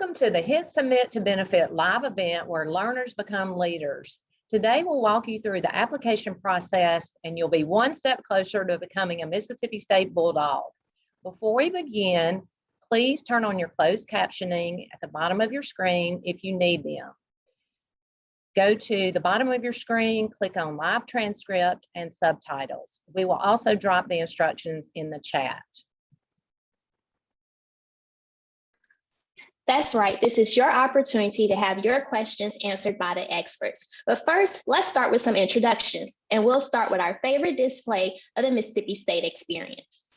Welcome to the Hit Submit to Benefit live event where learners become leaders. Today, we'll walk you through the application process and you'll be one step closer to becoming a Mississippi State Bulldog. Before we begin, please turn on your closed captioning at the bottom of your screen if you need them. Go to the bottom of your screen, click on live transcript and subtitles. We will also drop the instructions in the chat. That's right. This is your opportunity to have your questions answered by the experts. But first, let's start with some introductions, and we'll start with our favorite display of the Mississippi State experience.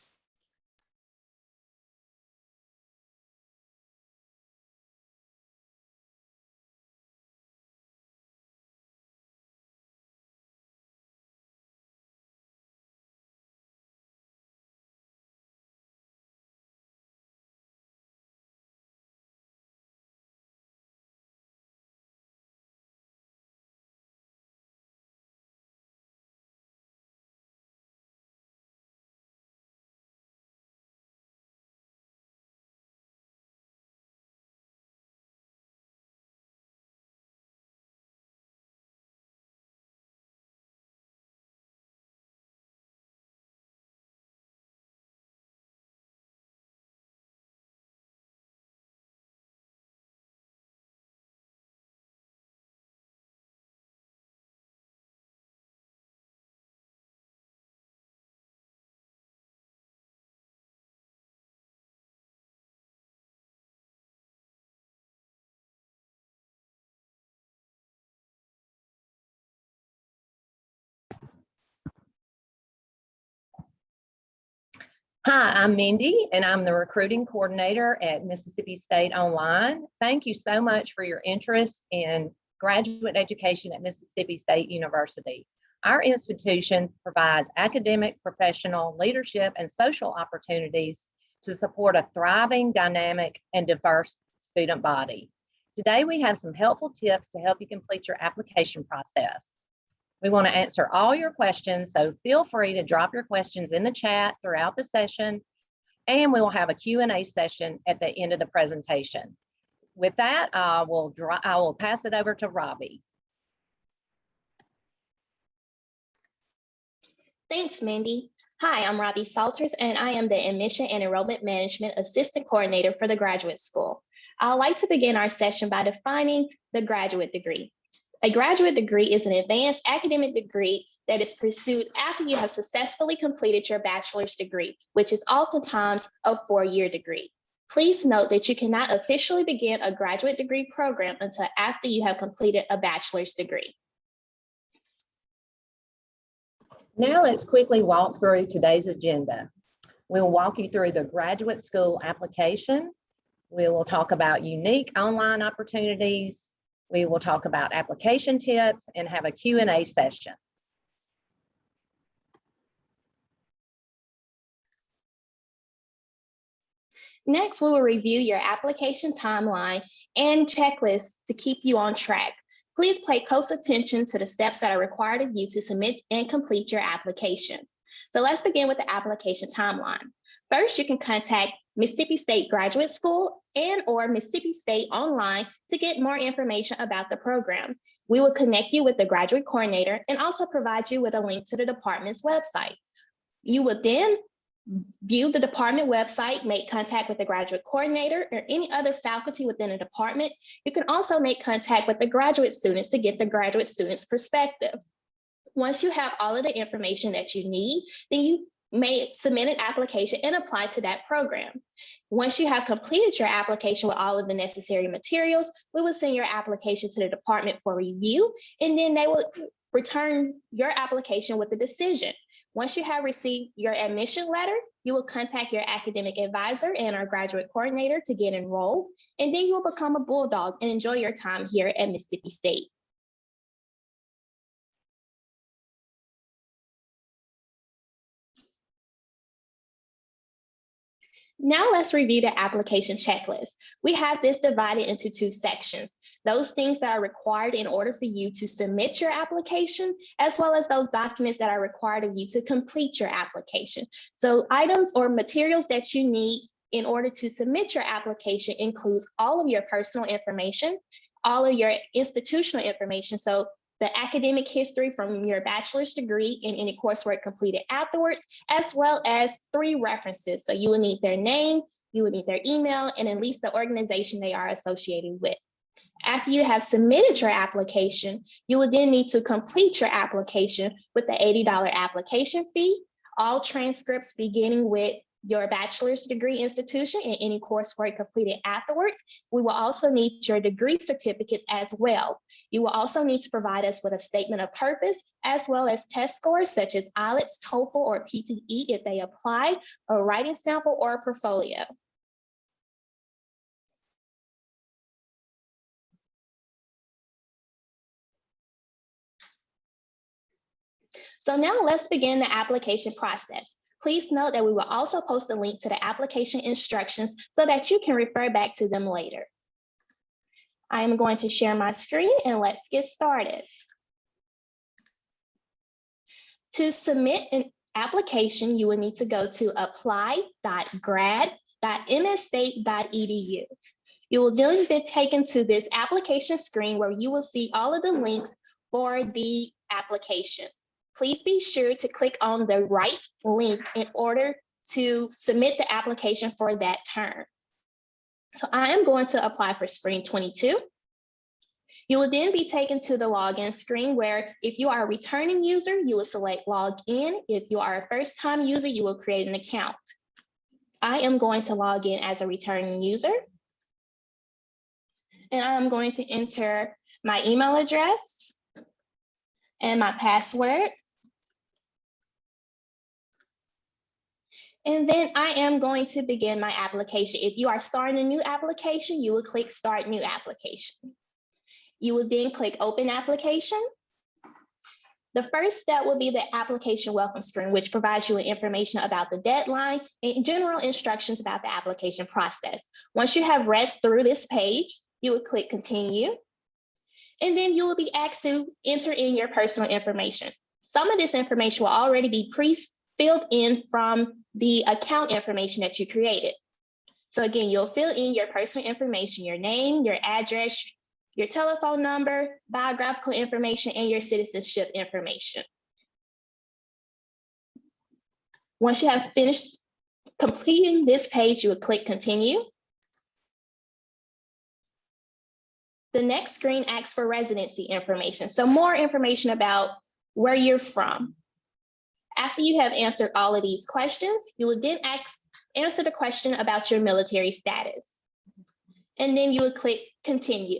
Hi, I'm Mindy, and I'm the recruiting coordinator at Mississippi State Online. Thank you so much for your interest in graduate education at Mississippi State University. Our institution provides academic, professional, leadership, and social opportunities to support a thriving, dynamic, and diverse student body. Today, we have some helpful tips to help you complete your application process. We want to answer all your questions, so feel free to drop your questions in the chat throughout the session, and we will have a Q&A session at the end of the presentation. With that, I will pass it over to Robbie. Thanks, Mindy. Hi, I'm Robbie Salters, and I am the Admission and Enrollment Management Assistant Coordinator for the Graduate School. I'd like to begin our session by defining the graduate degree. A graduate degree is an advanced academic degree that is pursued after you have successfully completed your bachelor's degree, which is oftentimes a 4-year degree. Please note that you cannot officially begin a graduate degree program until after you have completed a bachelor's degree. Now let's quickly walk through today's agenda. We'll walk you through the graduate school application. We will talk about unique online opportunities. We will talk about application tips and have a Q&A session. Next, we will review your application timeline and checklist to keep you on track. Please pay close attention to the steps that are required of you to submit and complete your application. So let's begin with the application timeline. First, you can contact Mississippi State Graduate School and/or Mississippi State Online to get more information about the program. We will connect you with the graduate coordinator and also provide you with a link to the department's website. You will then view the department website, make contact with the graduate coordinator or any other faculty within the department. You can also make contact with the graduate students to get the graduate students' perspective. Once you have all of the information that you need, then you may submit an application and apply to that program. Once you have completed your application with all of the necessary materials, we will send your application to the department for review, and then they will return your application with a decision. Once you have received your admission letter, you will contact your academic advisor and our graduate coordinator to get enrolled, and then you will become a Bulldog and enjoy your time here at Mississippi State. Now let's review the application checklist. We have this divided into 2 sections. Those things that are required in order for you to submit your application, as well as those documents that are required of you to complete your application. So items or materials that you need in order to submit your application includes all of your personal information, all of your institutional information. So the academic history from your bachelor's degree and any coursework completed afterwards, as well as 3 references. So you will need their name, you will need their email, and at least the organization they are associated with. After you have submitted your application, you will then need to complete your application with the $80 application fee, all transcripts beginning with your bachelor's degree institution and any coursework completed afterwards. We will also need your degree certificates as well. You will also need to provide us with a statement of purpose, as well as test scores such as IELTS, TOEFL, or PTE if they apply, a writing sample, or a portfolio. So now let's begin the application process. Please note that we will also post a link to the application instructions so that you can refer back to them later. I am going to share my screen and let's get started. To submit an application, you will need to go to apply.grad.msstate.edu. You will then be taken to this application screen where you will see all of the links for the applications. Please be sure to click on the right link in order to submit the application for that term. So I am going to apply for Spring 22. You will then be taken to the login screen where if you are a returning user, you will select log in. If you are a first-time user, you will create an account. I am going to log in as a returning user. And I'm going to enter my email address and my password. And then I am going to begin my application. If you are starting a new application, you will click Start New Application. You will then click Open Application. The first step will be the application welcome screen, which provides you with information about the deadline and general instructions about the application process. Once you have read through this page, you will click Continue. And then you will be asked to enter in your personal information. Some of this information will already be pre-filled in from the account information that you created. So again, you'll fill in your personal information, your name, your address, your telephone number, biographical information, and your citizenship information. Once you have finished completing this page, you will click Continue. The next screen asks for residency information, so more information about where you're from. After you have answered all of these questions, you will then answer the question about your military status. And then you will click Continue.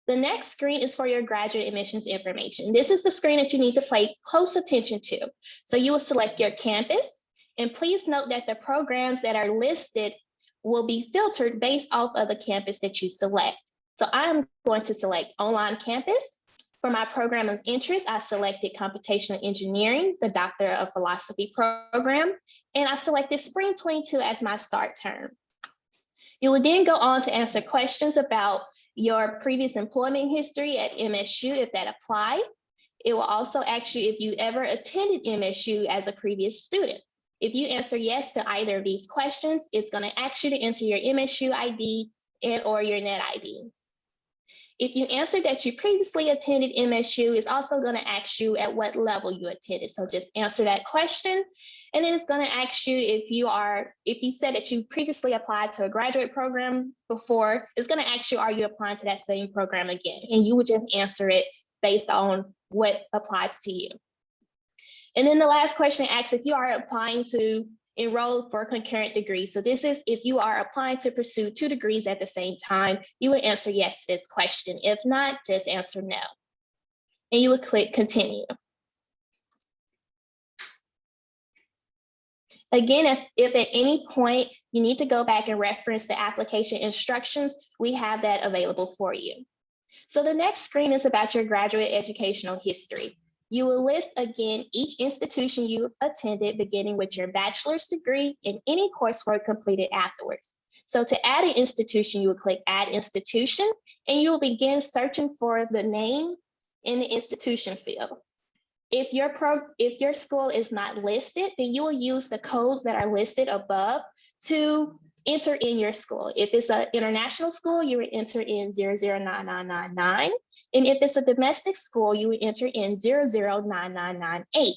The next screen is for your graduate admissions information. This is the screen that you need to pay close attention to. So you will select your campus, and please note that the programs that are listed will be filtered based off of the campus that you select. So I am going to select Online Campus. For my program of interest, I selected Computational Engineering, the Doctor of Philosophy program, and I selected Spring 22 as my start term. You will then go on to answer questions about your previous employment history at MSU, if that applied. It will also ask you if you ever attended MSU as a previous student. If you answer yes to either of these questions, it's going to ask you to enter your MSU ID and or your net ID. If you answer that you previously attended MSU, it's also going to ask you at what level you attended. So just answer that question. And then it's going to ask you if you said that you previously applied to a graduate program before, it's going to ask you, are you applying to that same program again? And you would just answer it based on what applies to you. And then the last question asks if you are applying to enroll for concurrent degrees. So this is if you are applying to pursue 2 degrees at the same time, you would answer yes to this question. If not, just answer no. And you would click Continue. Again, if at any point you need to go back and reference the application instructions, we have that available for you. So the next screen is about your graduate educational history. You will list again each institution you attended, beginning with your bachelor's degree and any coursework completed afterwards. So to add an institution, you will click Add Institution, and you will begin searching for the name in the institution field. If your school is not listed, then you will use the codes that are listed above to enter in your school. If it's an international school, you would enter in 009999. And if it's a domestic school, you would enter in 009998.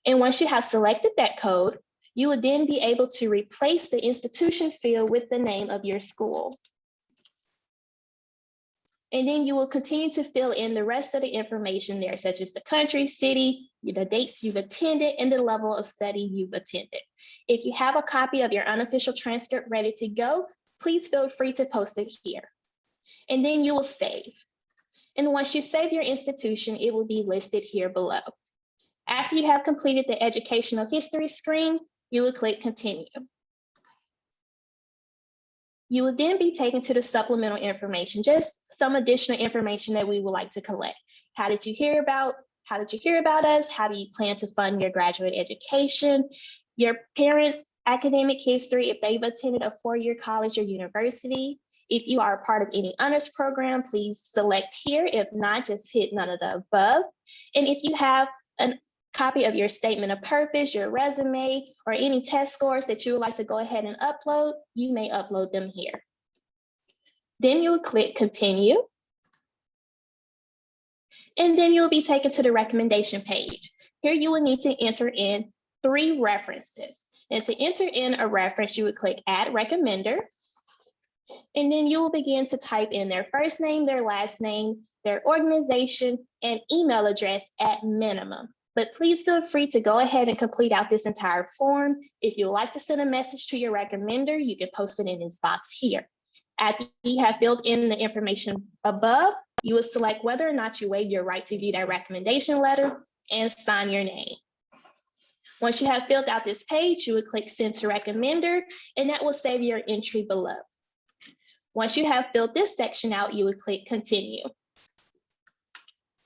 And once you have selected that code, you would then be able to replace the institution field with the name of your school. And then you will continue to fill in the rest of the information there, such as the country, city, the dates you've attended, and the level of study you've attended. If you have a copy of your unofficial transcript ready to go, please feel free to post it here. And then you will save. And once you save your institution, it will be listed here below. After you have completed the educational history screen, you will click continue. You will then be taken to the supplemental information, just some additional information that we would like to collect. How did you hear about us? How do you plan to fund your graduate education? Your parents' academic history, if they've attended a four-year college or university. If you are a part of any honors program, please select here. If not, just hit none of the above. And if you have a copy of your statement of purpose, your resume, or any test scores that you would like to go ahead and upload, you may upload them here. Then you will click continue. And then you'll be taken to the recommendation page. Here you will need to enter in 3 references. And to enter in a reference, you would click add recommender. And then you will begin to type in their first name, their last name, their organization, and email address at minimum. But please feel free to go ahead and complete out this entire form. If you would like to send a message to your recommender, you can post it in this box here. After you have filled in the information above, you will select whether or not you waive your right to view that recommendation letter and sign your name. Once you have filled out this page, you would click send to recommender, and that will save your entry below. Once you have filled this section out, you would click continue.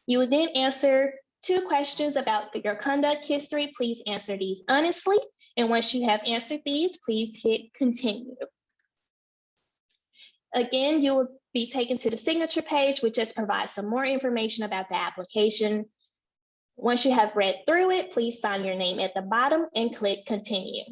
You would then answer 2 questions about your conduct history. Please answer these honestly. And once you have answered these, please hit continue. Again, you will be taken to the signature page, which just provides some more information about the application. Once you have read through it, please sign your name at the bottom and click continue.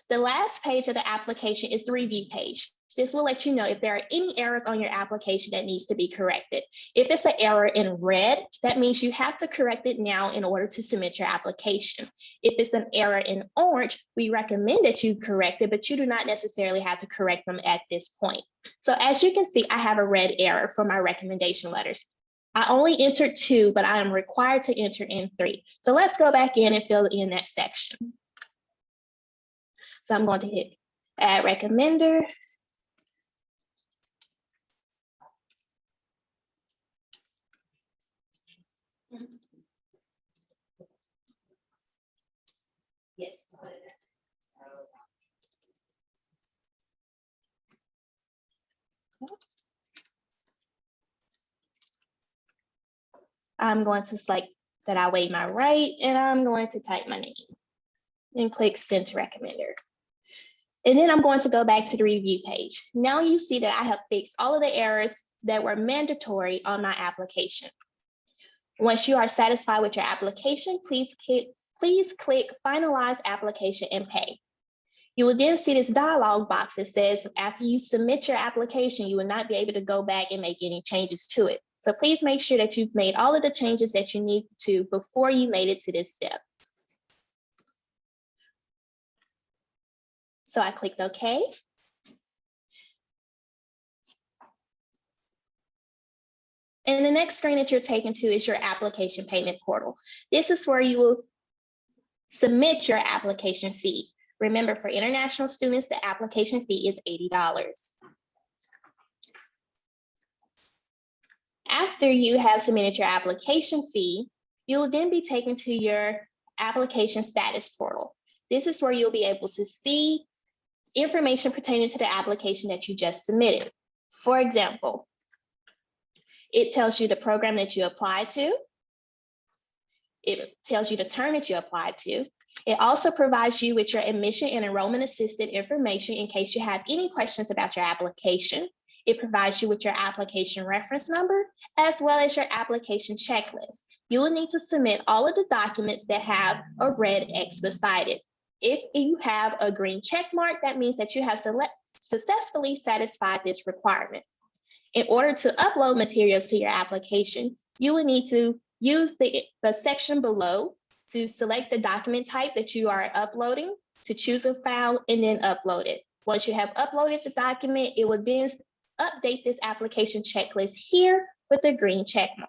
The last page of the application is the review page. This will let you know if there are any errors on your application that needs to be corrected. If it's an error in red, that means you have to correct it now in order to submit your application. If it's an error in orange, we recommend that you correct it, but you do not necessarily have to correct them at this point. So as you can see, I have a red error for my recommendation letters. I only entered 2, but I am required to enter in 3. So let's go back in and fill in that section. So I'm going to hit add recommender. Yes. I'm going to select that I waive my right, and I'm going to type my name and click send to recommender. And then I'm going to go back to the review page. Now you see that I have fixed all of the errors that were mandatory on my application. Once you are satisfied with your application, please click finalize application and pay. You will then see this dialog box that says after you submit your application, you will not be able to go back and make any changes to it. So please make sure that you've made all of the changes that you need to before you made it to this step. So I clicked OK. And the next screen that you're taken to is your application payment portal. This is where you will submit your application fee. Remember, for international students, the application fee is $80. After you have submitted your application fee, you will then be taken to your application status portal. This is where you'll be able to see information pertaining to the application that you just submitted. For example, it tells you the program that you applied to. It tells you the term that you applied to. It also provides you with your admission and enrollment assistant information in case you have any questions about your application. It provides you with your application reference number as well as your application checklist. You will need to submit all of the documents that have a red X beside it. If you have a green check mark, that means that you have successfully satisfied this requirement. In order to upload materials to your application, you will need to use the section below to select the document type that you are uploading, to choose a file, and then upload it. Once you have uploaded the document, it will then update this application checklist here with a green check mark.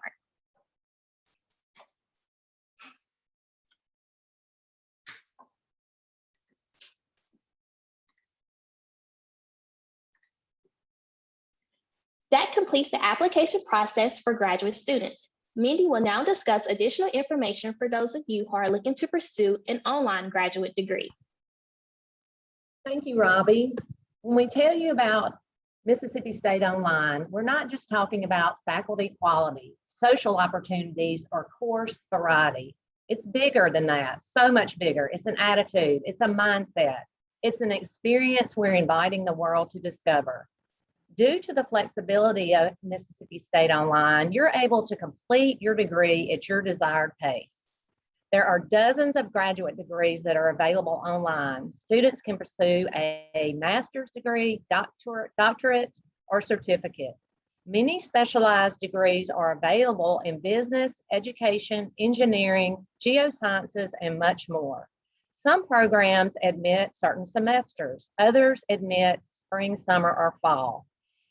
That completes the application process for graduate students. Mindy will now discuss additional information for those of you who are looking to pursue an online graduate degree. Thank you, Robbie. When we tell you about Mississippi State Online, we're not just talking about faculty quality, social opportunities, or course variety. It's bigger than that, so much bigger. It's an attitude, it's a mindset, it's an experience we're inviting the world to discover. Due to the flexibility of Mississippi State Online, you're able to complete your degree at your desired pace. There are dozens of graduate degrees that are available online. Students can pursue a master's degree, doctorate, or certificate. Many specialized degrees are available in business, education, engineering, geosciences, and much more. Some programs admit certain semesters, others admit spring, summer, or fall.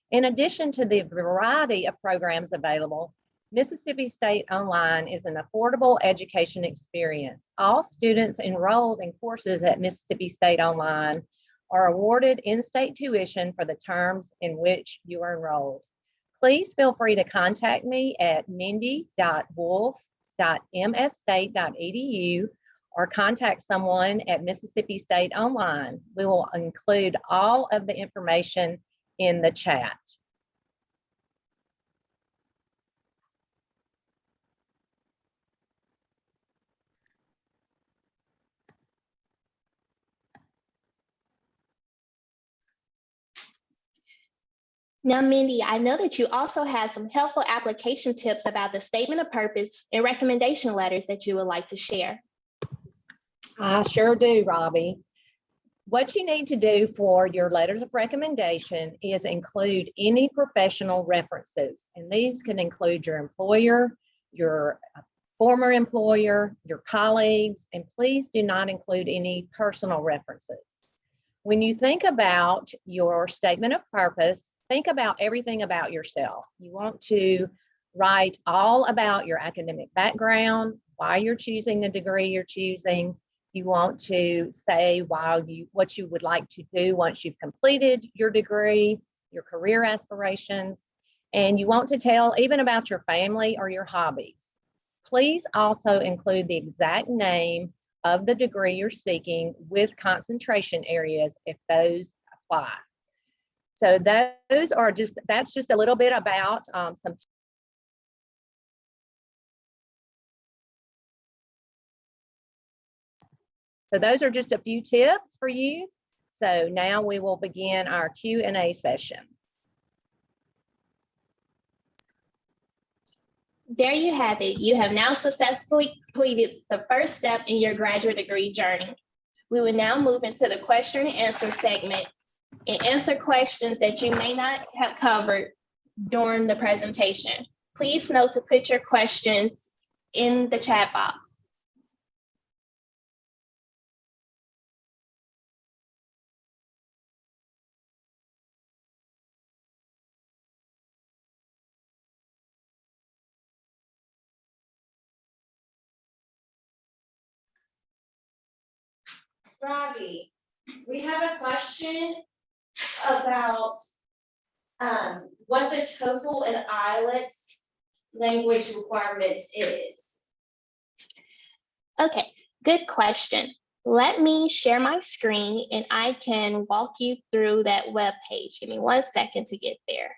In addition to the variety of programs available, Mississippi State Online is an affordable education experience. All students enrolled in courses at Mississippi State Online are awarded in-state tuition for the terms in which you are enrolled. Please feel free to contact me at mindy.wolf.msstate.edu or contact someone at Mississippi State Online. We will include all of the information in the chat. Now, Mindy, I know that you also have some helpful application tips about the statement of purpose and recommendation letters that you would like to share. I sure do, Robbie. What you need to do for your letters of recommendation is include any professional references. And these can include your employer, your former employer, your colleagues, and please do not include any personal references. When you think about your statement of purpose, think about everything about yourself. You want to write all about your academic background, why you're choosing the degree you're choosing. You want to say what you would like to do once you've completed your degree, your career aspirations, and you want to tell even about your family or your hobbies. Please also include the exact name of the degree you're seeking with concentration areas if those apply. So that's just a little bit about some. So those are just a few tips for you. So now we will begin our Q&A session. There you have it. You have now successfully completed the first step in your graduate degree journey. We will now move into the question and answer segment and answer questions that you may not have covered during the presentation. Please note to put your questions in the chat box. Robbie, we have a question about what the TOEFL and IELTS language requirements is. Okay, good question. Let me share my screen and I can walk you through that web page. Give me 1 second to get there.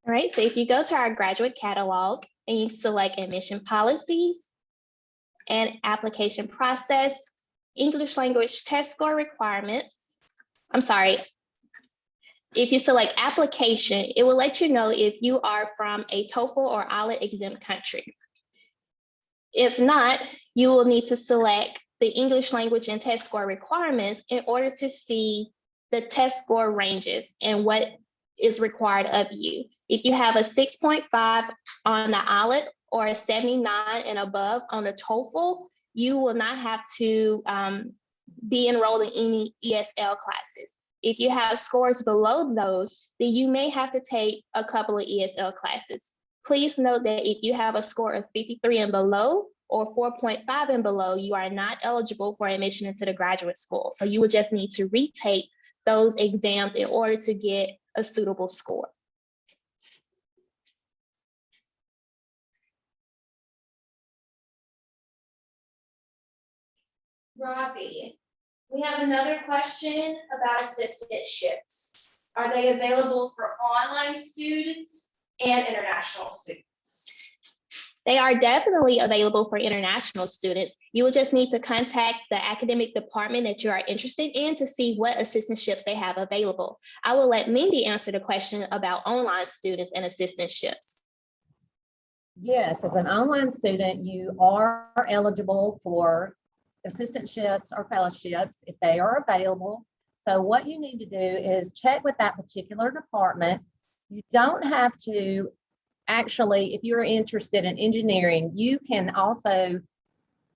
All right, so if you go to our graduate catalog and you select admission policies and application process, English language test score requirements, I'm sorry, if you select application, it will let you know if you are from a TOEFL or IELTS exempt country. If not, you will need to select the English language and test score requirements in order to see the test score ranges and what is required of you. If you have a 6.5 on the IELTS or a 79 and above on the TOEFL, you will not have to be enrolled in any ESL classes. If you have scores below those, then you may have to take a couple of ESL classes. Please note that if you have a score of 53 and below or 4.5 and below, you are not eligible for admission into the graduate school. So you would just need to retake those exams in order to get a suitable score. Robbie, we have another question about assistantships. Are they available for online students and international students? They are definitely available for international students. You will just need to contact the academic department that you are interested in to see what assistantships they have available. I will let Mindy answer the question about online students and assistantships. Yes, as an online student, you are eligible for assistantships or fellowships if they are available. So what you need to do is check with that particular department. You don't have to actually, if you're interested in engineering, you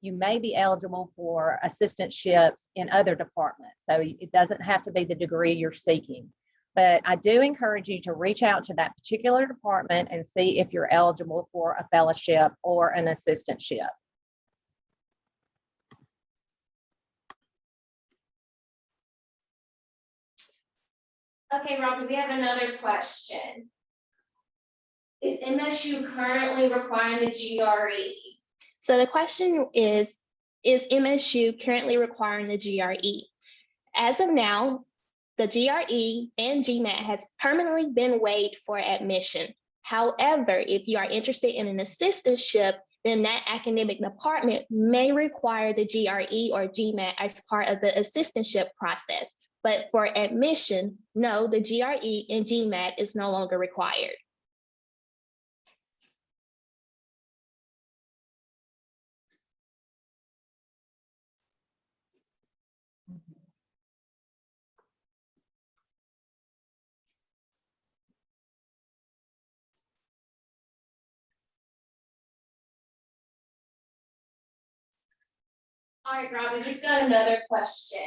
may be eligible for assistantships in other departments. So it doesn't have to be the degree you're seeking. But I do encourage you to reach out to that particular department and see if you're eligible for a fellowship or an assistantship. Okay, Robbie, we have another question. Is MSU currently requiring the GRE? So the question is MSU currently requiring the GRE? As of now, the GRE and GMAT has permanently been waived for admission. However, if you are interested in an assistantship, then that academic department may require the GRE or GMAT as part of the assistantship process. But for admission, no, the GRE and GMAT is no longer required. All right, Robbie, we've got another question.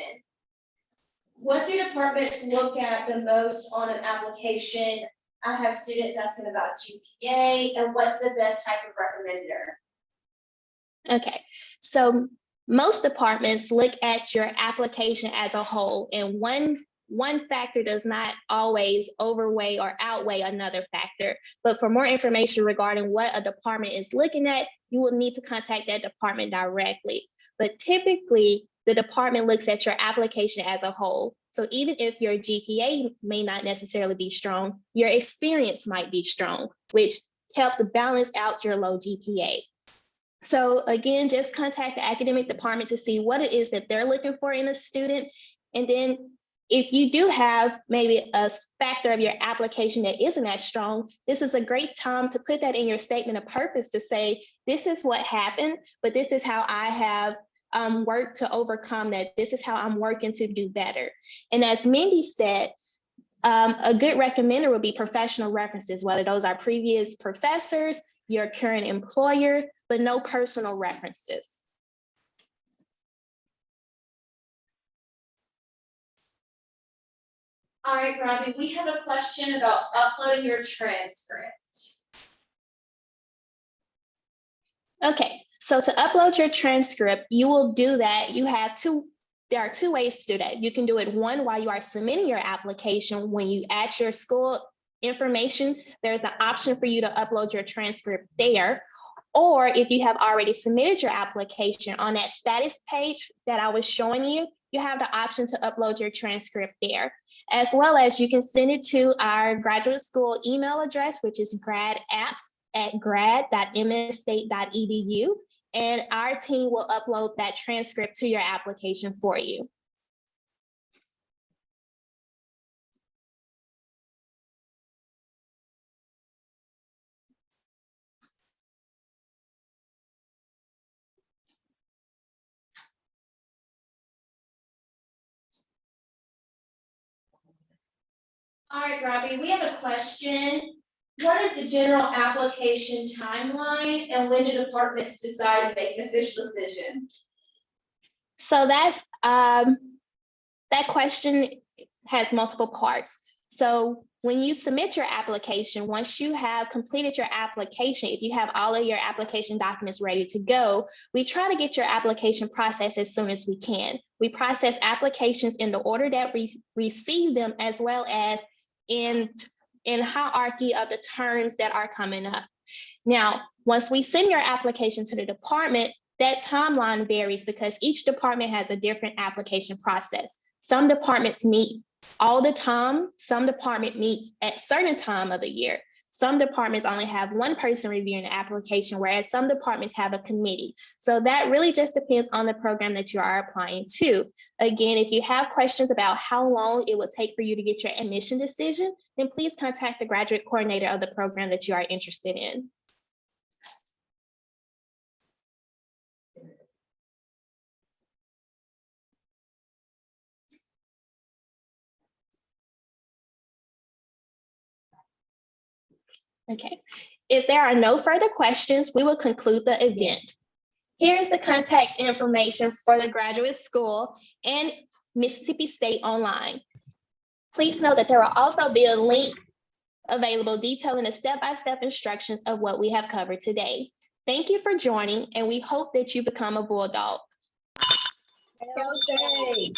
What do departments look at the most on an application? I have students asking about GPA and what's the best type of recommender? Okay, so most departments look at your application as a whole, and one factor does not always overweigh or outweigh another factor. But for more information regarding what a department is looking at, you will need to contact that department directly. But typically, the department looks at your application as a whole. So even if your GPA may not necessarily be strong, your experience might be strong, which helps balance out your low GPA. So again, just contact the academic department to see what it is that they're looking for in a student. And then if you do have maybe a factor of your application that isn't as strong, this is a great time to put that in your statement of purpose to say, this is what happened, but this is how I have worked to overcome that. This is how I'm working to do better. And as Mindy said, a good recommender would be professional references, whether those are previous professors, your current employer, but no personal references. All right, Robbie, we have a question about uploading your transcript. Okay, so to upload your transcript, you will do that. There are two ways to do that. You can do it one while you are submitting your application. When you add your school information, there's an option for you to upload your transcript there. Or if you have already submitted your application on that status page that I was showing you, you have the option to upload your transcript there. As well as you can send it to our graduate school email address, which is grad@grad.msstate.edu. And our team will upload that transcript to your application for you. All right, Robbie, we have a question. What is the general application timeline and when do departments decide to make an official decision? So that's that question has multiple parts. So when you submit your application, once you have completed your application, if you have all of your application documents ready to go, we try to get your application processed as soon as we can. We process applications in the order that we receive them, as well as in hierarchy of the terms that are coming up. Now, once we send your application to the department, that timeline varies because each department has a different application process. Some departments meet all the time. Some department meets at certain time of the year. Some departments only have one person reviewing the application, whereas some departments have a committee. So that really just depends on the program that you are applying to. Again, if you have questions about how long it will take for you to get your admission decision, then please contact the graduate coordinator of the program that you are interested in. Okay, if there are no further questions, we will conclude the event. Here's the contact information for the graduate school and Mississippi State Online. Please note that there will also be a link available detailing the step-by-step instructions of what we have covered today. Thank you for joining, and we hope that you become a Bulldog. Okay.